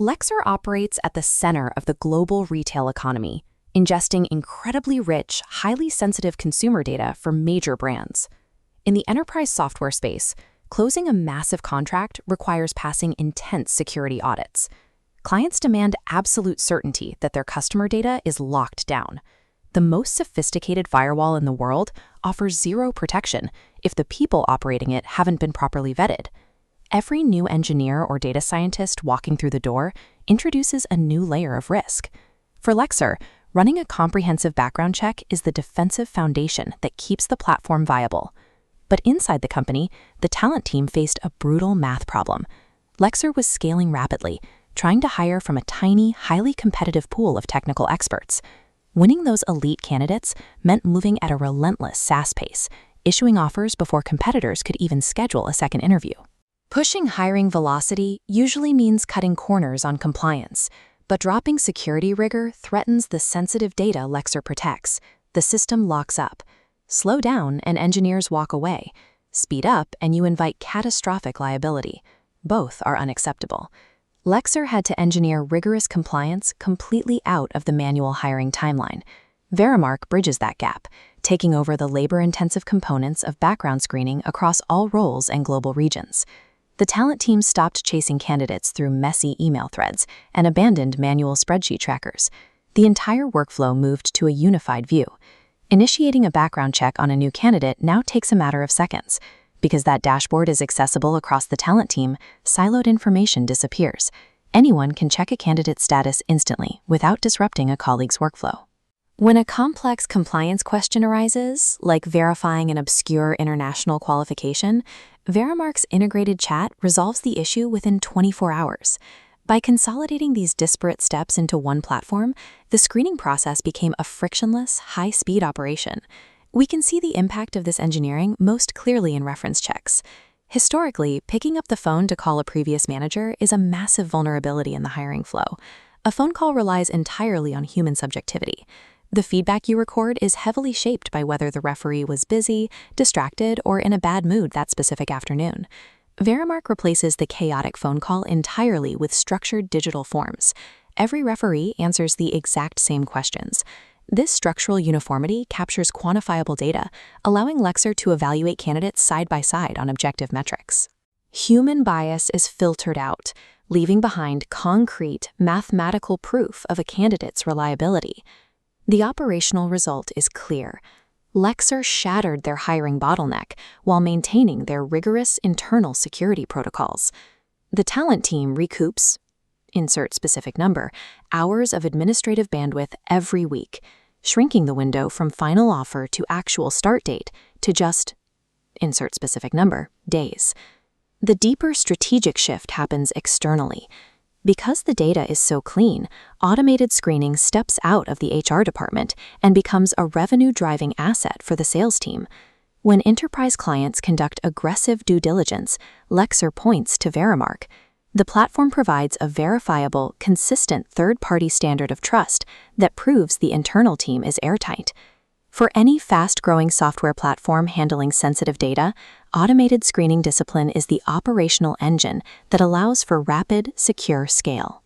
Lexer operates at the center of the global retail economy, ingesting incredibly rich, highly sensitive consumer data for major brands. In the enterprise software space, closing a massive contract requires passing intense security audits. Clients demand absolute certainty that their customer data is locked down. The most sophisticated firewall in the world offers zero protection if the people operating it haven't been properly vetted. Every new engineer or data scientist walking through the door introduces a new layer of risk. For Lexer, running a comprehensive background check is the defensive foundation that keeps the platform viable. But inside the company, the talent team faced a brutal math problem. Lexer was scaling rapidly, trying to hire from a tiny, highly competitive pool of technical experts. Winning those elite candidates meant moving at a relentless SaaS pace, issuing offers before competitors could even schedule a second interview. Pushing hiring velocity usually means cutting corners on compliance, but dropping security rigor threatens the sensitive data Lexer protects. The system locks up. Slow down and engineers walk away. Speed up and you invite catastrophic liability. Both are unacceptable. Lexer had to engineer rigorous compliance completely out of the manual hiring timeline. Verimark bridges that gap, taking over the labor-intensive components of background screening across all roles and global regions. The talent team stopped chasing candidates through messy email threads and abandoned manual spreadsheet trackers. The entire workflow moved to a unified view. Initiating a background check on a new candidate now takes a matter of seconds. Because that dashboard is accessible across the talent team, siloed information disappears. Anyone can check a candidate's status instantly without disrupting a colleague's workflow. When a complex compliance question arises, like verifying an obscure international qualification, Verimark's integrated chat resolves the issue within 24 hours. By consolidating these disparate steps into one platform, the screening process became a frictionless, high-speed operation. We can see the impact of this engineering most clearly in reference checks. Historically, picking up the phone to call a previous manager is a massive vulnerability in the hiring flow. A phone call relies entirely on human subjectivity. The feedback you record is heavily shaped by whether the referee was busy, distracted, or in a bad mood that specific afternoon. Verimark replaces the chaotic phone call entirely with structured digital forms. Every referee answers the exact same questions. This structural uniformity captures quantifiable data, allowing Lexer to evaluate candidates side by side on objective metrics. Human bias is filtered out, leaving behind concrete, mathematical proof of a candidate's reliability. The operational result is clear. Lexer shattered their hiring bottleneck while maintaining their rigorous internal security protocols. The talent team recoups, insert specific number, hours of administrative bandwidth every week, shrinking the window from final offer to actual start date to just, insert specific number, days. The deeper strategic shift happens externally. Because the data is so clean, automated screening steps out of the HR department and becomes a revenue-driving asset for the sales team. When enterprise clients conduct aggressive due diligence, Lexer points to Verimark. The platform provides a verifiable, consistent third-party standard of trust that proves the internal team is airtight. For any fast-growing software platform handling sensitive data, automated screening discipline is the operational engine that allows for rapid, secure scale.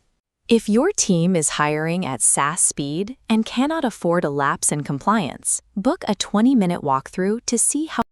If your team is hiring at SaaS speed and cannot afford a lapse in compliance, book a 20-minute walkthrough to see how